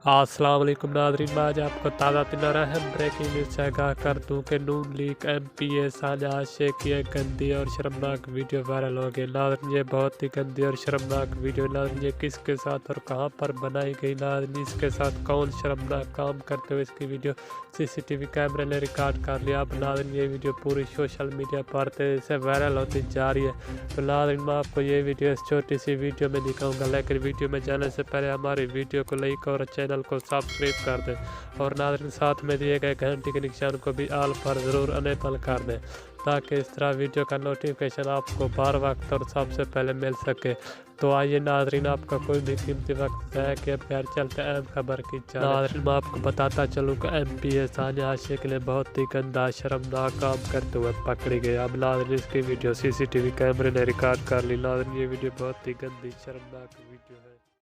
अस्सलाम वालेकुम नाज़रीन, मैं आज आपको ताज़ा तीन और अहम ब्रेकिंग न्यूज़ से आगाह कर दूं कि नून लीग एमपी सानिया आशिक की एक गंदी और शर्मनाक वीडियो वायरल हो गई। नाज़रीन ये बहुत ही गंदी और शर्मनाक वीडियो, नाज़रीन ये किसके साथ और कहां पर बनाई गई, नाज़रीन इसके साथ कौन शर्मनाक काम करते हुए इसकी वीडियो सीसीटीवी कैमरे ने रिकॉर्ड कर लिया। अब नाज़रीन ये वीडियो पूरी सोशल मीडिया पर तेज़ी से वायरल होती जा रही है। तो नाज़रीन मैं आपको ये वीडियो इस छोटी सी वीडियो में दिखाऊंगा, लेकिन वीडियो में जाने से पहले हमारी वीडियो को लाइक और चैनल को सब्सक्राइब कर दें और नाज़रीन साथ में दिए गए घंटी के निशान को भी ऑल पर ज़रूर अनेबल कर दें, ताकि इस तरह वीडियो का नोटिफिकेशन आपको बार वक्त और सबसे पहले मिल सके। तो आइए नाज़रीन, आपका कोई भी कीमती वक्त है कि अब यार चलते हैं अहम खबर की जानिब। नाज़रीन मैं आपको बताता चलूँ कि एमपी सानिया आशिक के लिए बहुत ही गंदा शर्मनाक काम करते हुए पकड़ी गई। अब नाज़रीन इसकी वीडियो सीसीटीवी कैमरे ने रिकॉर्ड कर ली। नाज़रीन ये वीडियो बहुत ही गंदी शर्मनाक वीडियो है।